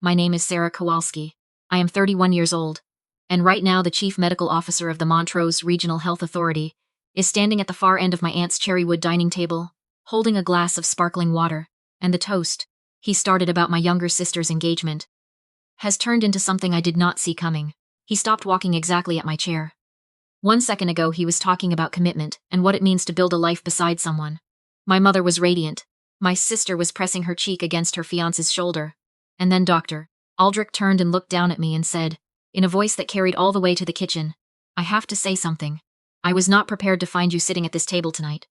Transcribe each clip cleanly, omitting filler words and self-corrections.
my name is Sarah Kowalski. I am 31 years old, and right now the Chief Medical Officer of the Montrose Regional Health Authority is standing at the far end of my aunt's cherrywood dining table, holding a glass of sparkling water, and the toast he started about my younger sister's engagement has turned into something I did not see coming. He stopped walking exactly at my chair. 1 second ago he was talking about commitment and what it means to build a life beside someone. My mother was radiant. My sister was pressing her cheek against her fiance's shoulder. And then Dr. Aldrich turned and looked down at me and said, in a voice that carried all the way to the kitchen, "I have to say something. I was not prepared to find you sitting at this table tonight."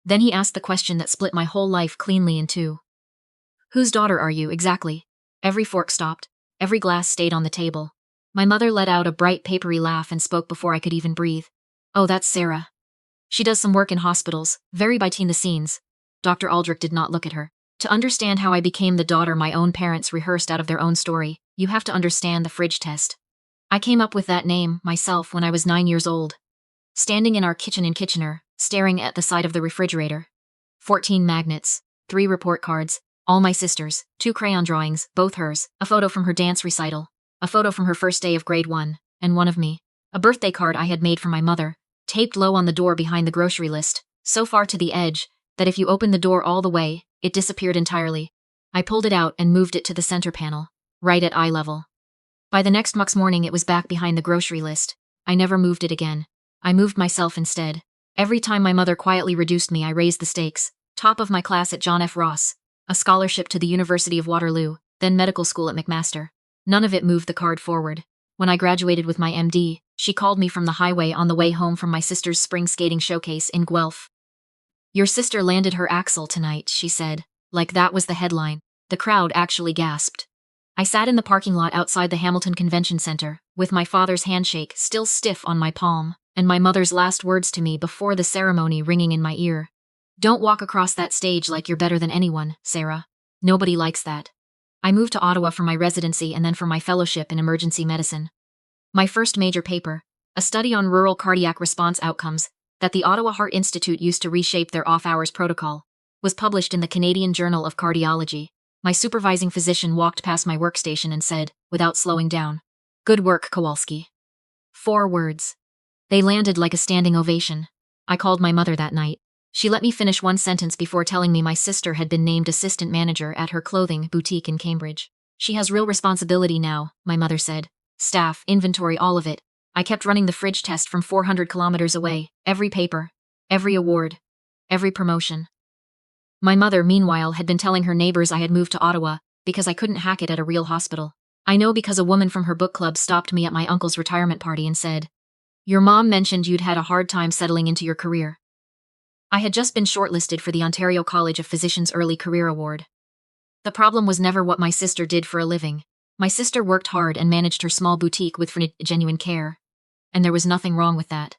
Then he asked the question that split my whole life cleanly in two. "Whose daughter are you, exactly?" Every fork stopped. Every glass stayed on the table. My mother let out a bright, papery laugh and spoke before I could even breathe. "Oh, that's Sarah. She does some work in hospitals, very behind the scenes." Dr. Aldrich did not look at her. To understand how I became the daughter my own parents rehearsed out of their own story, you have to understand the fridge test. I came up with that name, myself, when I was 9 years old. Standing in our kitchen in Kitchener, staring at the side of the refrigerator. 14 magnets, 3 report cards, all my sisters, 2 crayon drawings, both hers, a photo from her dance recital, a photo from her first day of grade 1, and one of me. A birthday card I had made for my mother, taped low on the door behind the grocery list, so far to the edge that if you opened the door all the way, it disappeared entirely. I pulled it out and moved it to the center panel, right at eye level. By the next morning it was back behind the grocery list. I never moved it again. I moved myself instead. Every time my mother quietly reduced me, I raised the stakes. Top of my class at John F. Ross, a scholarship to the University of Waterloo, then medical school at McMaster. None of it moved the card forward. When I graduated with my MD, she called me from the highway on the way home from my sister's spring skating showcase in Guelph. "Your sister landed her axle tonight," she said. Like that was the headline. The crowd actually gasped. I sat in the parking lot outside the Hamilton Convention Center, with my father's handshake still stiff on my palm, and my mother's last words to me before the ceremony ringing in my ear. "Don't walk across that stage like you're better than anyone, Sarah. Nobody likes that." I moved to Ottawa for my residency and then for my fellowship in emergency medicine. My first major paper, a study on rural cardiac response outcomes that the Ottawa Heart Institute used to reshape their off-hours protocol, was published in the Canadian Journal of Cardiology. My supervising physician walked past my workstation and said, without slowing down, "Good work, Kowalski." 4 words. They landed like a standing ovation. I called my mother that night. She let me finish one sentence before telling me my sister had been named assistant manager at her clothing boutique in Cambridge. "She has real responsibility now," my mother said. "Staff, inventory, all of it." I kept running the fridge test from 400 kilometers away, every paper, every award, every promotion. My mother, meanwhile, had been telling her neighbors I had moved to Ottawa because I couldn't hack it at a real hospital. I know because a woman from her book club stopped me at my uncle's retirement party and said, "Your mom mentioned you'd had a hard time settling into your career." I had just been shortlisted for the Ontario College of Physicians Early Career Award. The problem was never what my sister did for a living. My sister worked hard and managed her small boutique with genuine care. And there was nothing wrong with that.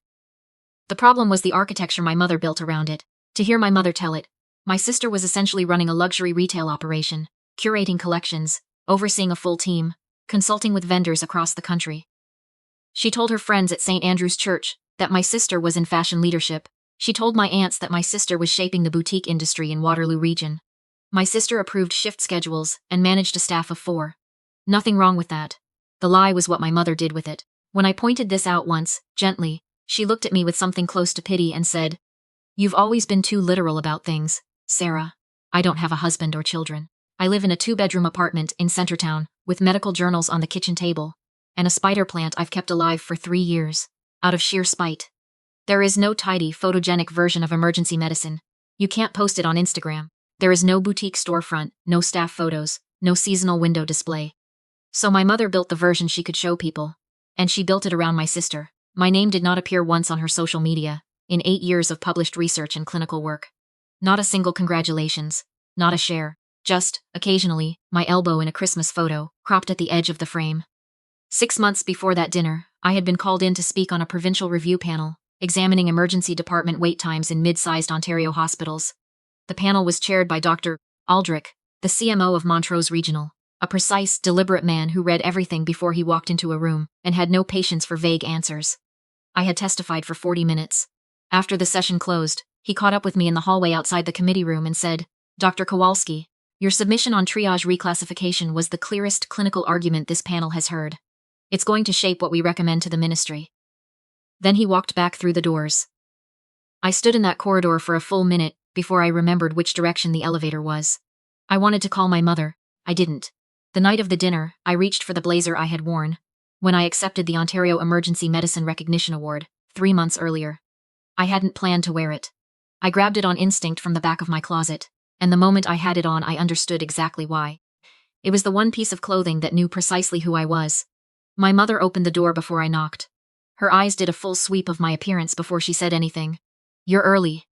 The problem was the architecture my mother built around it. To hear my mother tell it, my sister was essentially running a luxury retail operation, curating collections, overseeing a full team, consulting with vendors across the country. She told her friends at St. Andrew's Church that my sister was in fashion leadership. She told my aunts that my sister was shaping the boutique industry in Waterloo region. My sister approved shift schedules and managed a staff of 4. Nothing wrong with that. The lie was what my mother did with it. When I pointed this out once, gently, she looked at me with something close to pity and said, "You've always been too literal about things, Sarah. I don't have a husband or children. I live in a 2-bedroom apartment in Centertown, with medical journals on the kitchen table, and a spider plant I've kept alive for 3 years, out of sheer spite. There is no tidy, photogenic version of emergency medicine. You can't post it on Instagram. There is no boutique storefront, no staff photos, no seasonal window display." So my mother built the version she could show people. And she built it around my sister. My name did not appear once on her social media, in 8 years of published research and clinical work. Not a single congratulations, not a share, just, occasionally, my elbow in a Christmas photo, cropped at the edge of the frame. 6 months before that dinner, I had been called in to speak on a provincial review panel, examining emergency department wait times in mid-sized Ontario hospitals. The panel was chaired by Dr. Aldrich, the CMO of Montrose Regional. A precise, deliberate man who read everything before he walked into a room and had no patience for vague answers. I had testified for 40 minutes. After the session closed, he caught up with me in the hallway outside the committee room and said, "Dr. Kowalski, Your submission on triage reclassification was the clearest clinical argument this panel has heard. It's going to shape what we recommend to the ministry. Then he walked back through the doors. I stood in that corridor for a full minute before I remembered which direction the elevator was. I wanted to call my mother. I didn't. The night of the dinner, I reached for the blazer I had worn when I accepted the Ontario Emergency Medicine Recognition Award 3 months earlier. I hadn't planned to wear it. I grabbed it on instinct from the back of my closet, and the moment I had it on, I understood exactly why. It was the one piece of clothing that knew precisely who I was. My mother opened the door before I knocked. Her eyes did a full sweep of my appearance before she said anything. "You're early.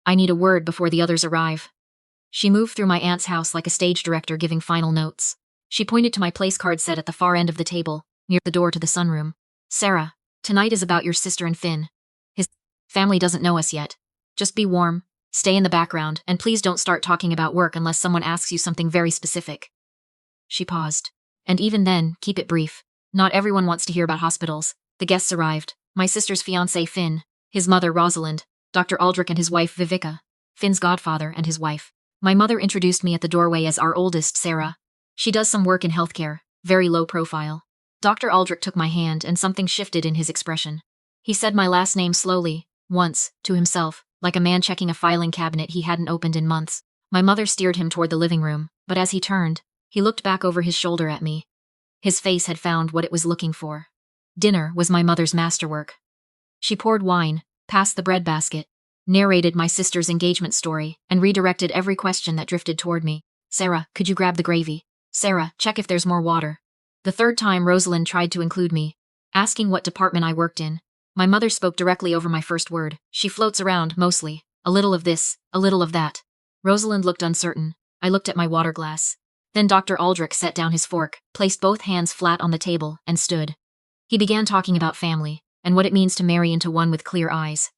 I need a word before the others arrive." She moved through my aunt's house like a stage director giving final notes. She pointed to my place card set at the far end of the table, near the door to the sunroom. "Sarah, tonight is about your sister and Finn. His family doesn't know us yet. Just be warm, stay in the background, and please don't start talking about work unless someone asks you something very specific." She paused. "And even then, keep it brief. Not everyone wants to hear about hospitals." The guests arrived. My sister's fiancé Finn, his mother Rosalind, Dr. Aldrich and his wife Vivica, Finn's godfather and his wife. My mother introduced me at the doorway as our oldest, Sarah. She does some work in healthcare, very low profile. Dr. Aldrich took my hand and something shifted in his expression. He said my last name slowly, once, to himself, like a man checking a filing cabinet he hadn't opened in months. My mother steered him toward the living room, but as he turned, he looked back over his shoulder at me. His face had found what it was looking for. Dinner was my mother's masterwork. She poured wine, passed the breadbasket, narrated my sister's engagement story, and redirected every question that drifted toward me. "Sarah, could you grab the gravy? Sarah, check if there's more water." The third time Rosalind tried to include me, asking what department I worked in. My mother spoke directly over my first word. She floats around, mostly. A little of this, a little of that. Rosalind looked uncertain. I looked at my water glass. Then Dr. Aldrich set down his fork, placed both hands flat on the table, and stood. He began talking about family, and what it means to marry into one with clear eyes.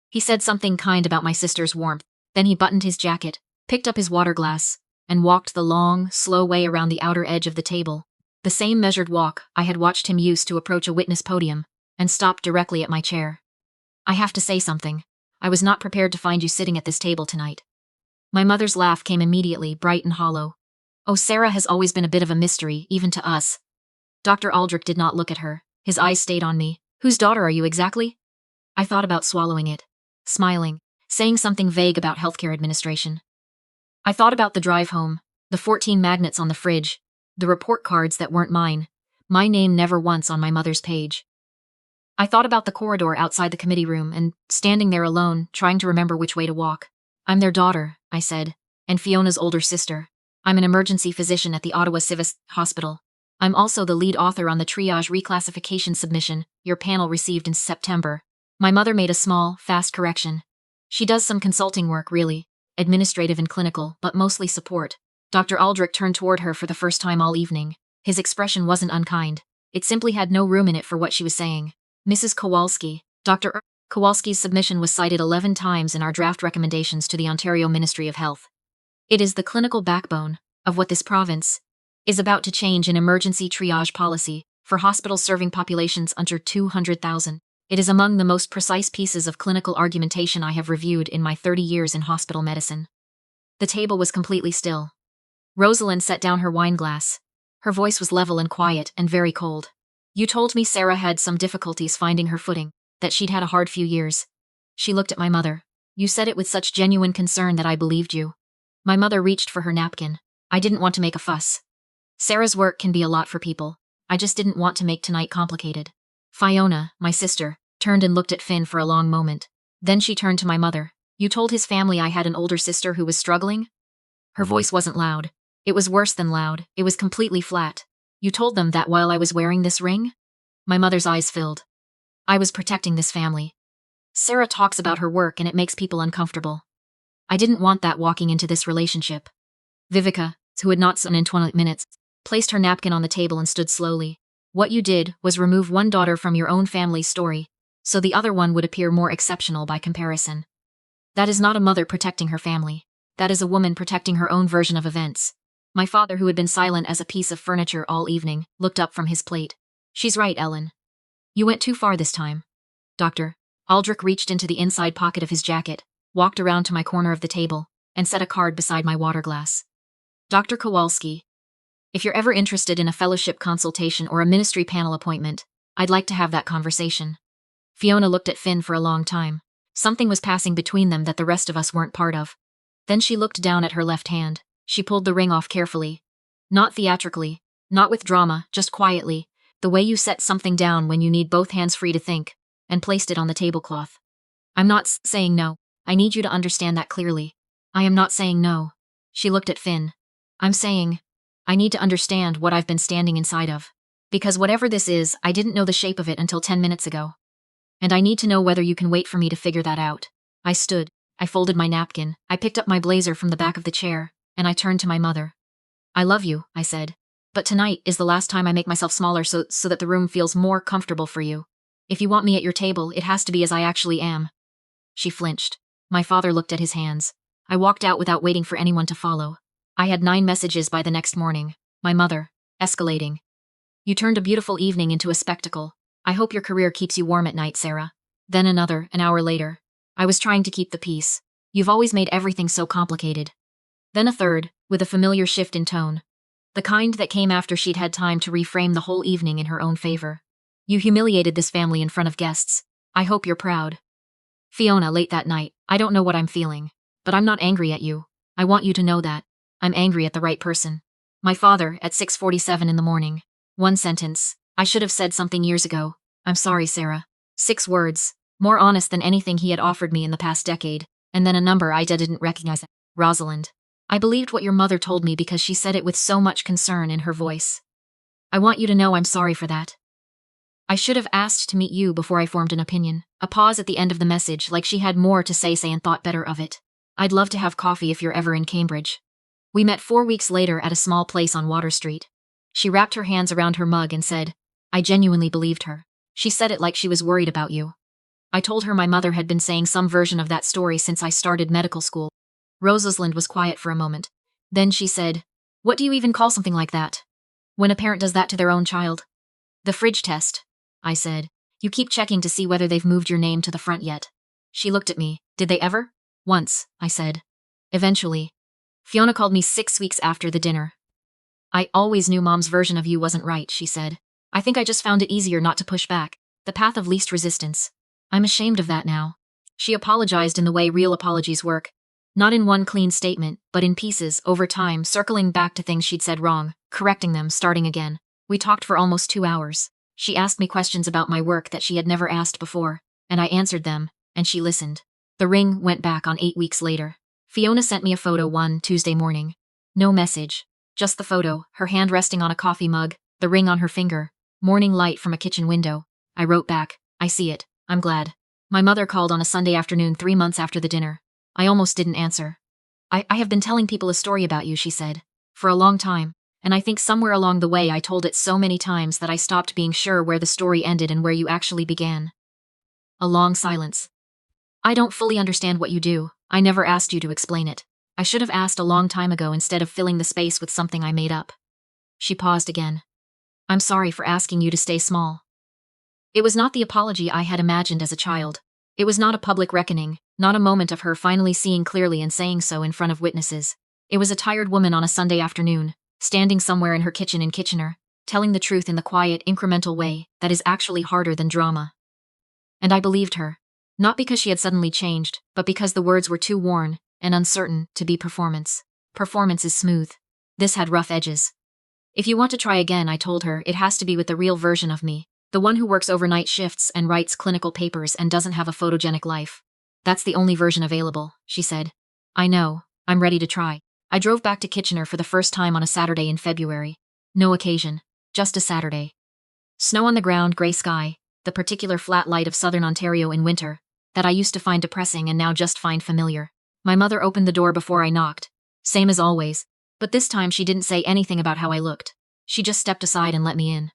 He said something kind about my sister's warmth. Then he buttoned his jacket, picked up his water glass, and walked the long, slow way around the outer edge of the table. The same measured walk I had watched him use to approach a witness podium, and stopped directly at my chair. "I have to say something. I was not prepared to find you sitting at this table tonight." My mother's laugh came immediately, bright and hollow. "Oh, Sarah has always been a bit of a mystery, even to us." Dr. Aldrich did not look at her. His eyes stayed on me. "Whose daughter are you exactly?" I thought about swallowing it, smiling, saying something vague about healthcare administration. I thought about the drive home, the 14 magnets on the fridge, the report cards that weren't mine, my name never once on my mother's page. I thought about the corridor outside the committee room and standing there alone, trying to remember which way to walk. "I'm their daughter," I said, "and Fiona's older sister. I'm an emergency physician at the Ottawa Civis Hospital. I'm also the lead author on the triage reclassification submission your panel received in September." My mother made a small, fast correction. "She does some consulting work, really. Administrative and clinical, but mostly support." Dr. Aldrich turned toward her for the first time all evening. His expression wasn't unkind. It simply had no room in it for what she was saying. "Mrs. Kowalski." Dr. Kowalski's submission was cited 11 times in our draft recommendations to the Ontario Ministry of Health. It is the clinical backbone of what this province is about to change in emergency triage policy for hospitals serving populations under 200,000. It is among the most precise pieces of clinical argumentation I have reviewed in my 30 years in hospital medicine. The table was completely still. Rosalind set down her wine glass. Her voice was level and quiet and very cold. "You told me Sarah had some difficulties finding her footing, that she'd had a hard few years." She looked at my mother. "You said it with such genuine concern that I believed you." My mother reached for her napkin. "I didn't want to make a fuss. Sarah's work can be a lot for people. I just didn't want to make tonight complicated." Fiona, my sister, turned and looked at Finn for a long moment. Then she turned to my mother. "You told his family I had an older sister who was struggling?" Her voice wasn't loud. It was worse than loud. It was completely flat. "You told them that while I was wearing this ring?" My mother's eyes filled. "I was protecting this family. Sarah talks about her work and it makes people uncomfortable. I didn't want that walking into this relationship." Vivica, who had not eaten in 20 minutes, placed her napkin on the table and stood slowly. "What you did was remove one daughter from your own family's story, so the other one would appear more exceptional by comparison. That is not a mother protecting her family. That is a woman protecting her own version of events." My father, who had been silent as a piece of furniture all evening, looked up from his plate. "She's right, Ellen. You went too far this time." Dr. Aldrich reached into the inside pocket of his jacket, walked around to my corner of the table, and set a card beside my water glass. Dr. Kowalski, if you're ever interested in a fellowship consultation or a ministry panel appointment, I'd like to have that conversation. Fiona looked at Finn for a long time. Something was passing between them that the rest of us weren't part of. Then she looked down at her left hand. She pulled the ring off carefully. Not theatrically, not with drama, just quietly, the way you set something down when you need both hands free to think, and placed it on the tablecloth. I'm not saying no. I need you to understand that clearly. I am not saying no. She looked at Finn. I'm saying, I need to understand what I've been standing inside of. Because whatever this is, I didn't know the shape of it until 10 minutes ago. And I need to know whether you can wait for me to figure that out. I stood. I folded my napkin. I picked up my blazer from the back of the chair, and I turned to my mother. I love you, I said. But tonight is the last time I make myself smaller so that the room feels more comfortable for you. If you want me at your table, it has to be as I actually am. She flinched. My father looked at his hands. I walked out without waiting for anyone to follow. I had 9 messages by the next morning. My mother. Escalating. You turned a beautiful evening into a spectacle. I hope your career keeps you warm at night, Sarah. Then another, an hour later. I was trying to keep the peace. You've always made everything so complicated. Then a third, with a familiar shift in tone. The kind that came after she'd had time to reframe the whole evening in her own favor. You humiliated this family in front of guests. I hope you're proud. Fiona, late that night, I don't know what I'm feeling. But I'm not angry at you. I want you to know that. I'm angry at the right person. My father, at 6:47 in the morning. One sentence. I should have said something years ago. I'm sorry, Sarah. 6 words. More honest than anything he had offered me in the past decade. And then a number I didn't recognize. Rosalind. I believed what your mother told me because she said it with so much concern in her voice. I want you to know I'm sorry for that. I should have asked to meet you before I formed an opinion. A pause at the end of the message, like she had more to say and thought better of it. I'd love to have coffee if you're ever in Cambridge. We met 4 weeks later at a small place on Water Street. She wrapped her hands around her mug and said, I genuinely believed her. She said it like she was worried about you. I told her my mother had been saying some version of that story since I started medical school. Rosalind was quiet for a moment. Then she said, what do you even call something like that? When a parent does that to their own child? The fridge test, I said. You keep checking to see whether they've moved your name to the front yet. She looked at me. Did they ever? Once, I said. Eventually. Fiona called me 6 weeks after the dinner. I always knew Mom's version of you wasn't right, she said. I think I just found it easier not to push back. The path of least resistance. I'm ashamed of that now. She apologized in the way real apologies work. Not in one clean statement, but in pieces, over time, circling back to things she'd said wrong, correcting them, starting again. We talked for almost 2 hours. She asked me questions about my work that she had never asked before, and I answered them, and she listened. The ring went back on 8 weeks later. Fiona sent me a photo one Tuesday morning. No message. Just the photo, her hand resting on a coffee mug, the ring on her finger, morning light from a kitchen window. I wrote back, I see it. I'm glad. My mother called on a Sunday afternoon 3 months after the dinner. I almost didn't answer. I have been telling people a story about you, she said. For a long time. And I think somewhere along the way I told it so many times that I stopped being sure where the story ended and where you actually began. A long silence. I don't fully understand what you do. I never asked you to explain it. I should have asked a long time ago instead of filling the space with something I made up. She paused again. I'm sorry for asking you to stay small. It was not the apology I had imagined as a child. It was not a public reckoning, not a moment of her finally seeing clearly and saying so in front of witnesses. It was a tired woman on a Sunday afternoon, standing somewhere in her kitchen in Kitchener, telling the truth in the quiet, incremental way that is actually harder than drama. And I believed her. Not because she had suddenly changed, but because the words were too worn and uncertain to be performance. Performance is smooth. This had rough edges. If you want to try again, I told her, it has to be with the real version of me. The one who works overnight shifts and writes clinical papers and doesn't have a photogenic life. That's the only version available, she said. I know. I'm ready to try. I drove back to Kitchener for the first time on a Saturday in February. No occasion. Just a Saturday. Snow on the ground, gray sky, the particular flat light of southern Ontario in winter, that I used to find depressing and now just find familiar. My mother opened the door before I knocked. Same as always. But this time she didn't say anything about how I looked. She just stepped aside and let me in.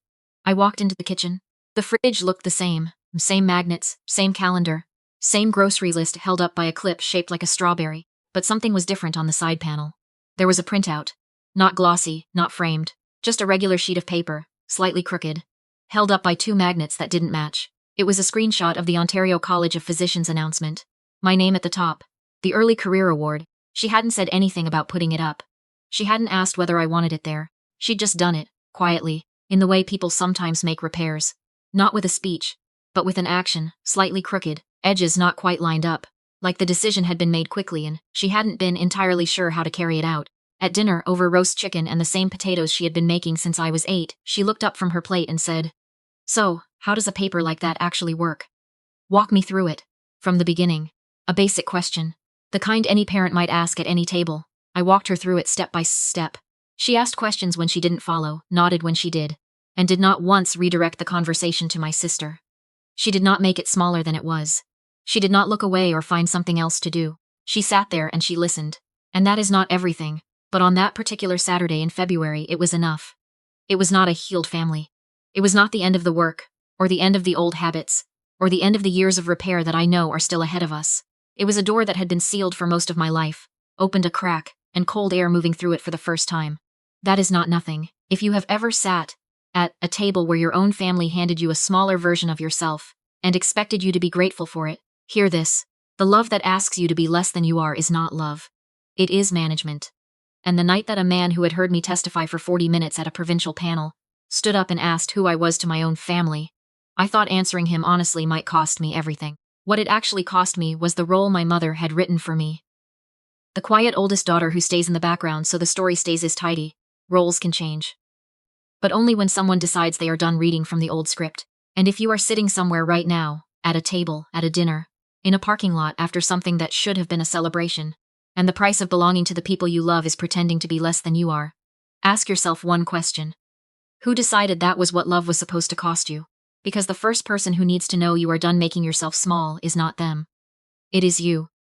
I walked into the kitchen. The fridge looked the same. Same magnets, same calendar, same grocery list held up by a clip shaped like a strawberry, but something was different on the side panel. There was a printout. Not glossy, not framed, just a regular sheet of paper, slightly crooked, held up by 2 magnets that didn't match. It was a screenshot of the Ontario College of Physicians announcement. My name at the top. The Early Career Award. She hadn't said anything about putting it up. She hadn't asked whether I wanted it there. She'd just done it, quietly, in the way people sometimes make repairs. Not with a speech, but with an action, slightly crooked, edges not quite lined up. Like the decision had been made quickly and she hadn't been entirely sure how to carry it out. At dinner, over roast chicken and the same potatoes she had been making since I was 8, she looked up from her plate and said, "So, how does a paper like that actually work? Walk me through it." From the beginning. A basic question. The kind any parent might ask at any table. I walked her through it step by step. She asked questions when she didn't follow, nodded when she did, and did not once redirect the conversation to my sister. She did not make it smaller than it was. She did not look away or find something else to do. She sat there and she listened. And that is not everything, but on that particular Saturday in February it was enough. It was not a healed family. It was not the end of the work, or the end of the old habits, or the end of the years of repair that I know are still ahead of us. It was a door that had been sealed for most of my life, opened a crack, and cold air moving through it for the first time. That is not nothing. If you have ever sat at a table where your own family handed you a smaller version of yourself and expected you to be grateful for it, hear this. The love that asks you to be less than you are is not love. It is management. And the night that a man who had heard me testify for 40 minutes at a provincial panel stood up and asked who I was to my own family, I thought answering him honestly might cost me everything. What it actually cost me was the role my mother had written for me. The quiet oldest daughter who stays in the background so the story stays as tidy. Roles can change. But only when someone decides they are done reading from the old script. And if you are sitting somewhere right now, at a table, at a dinner, in a parking lot after something that should have been a celebration, and the price of belonging to the people you love is pretending to be less than you are, ask yourself one question. Who decided that was what love was supposed to cost you? Because the first person who needs to know you are done making yourself small is not them. It is you.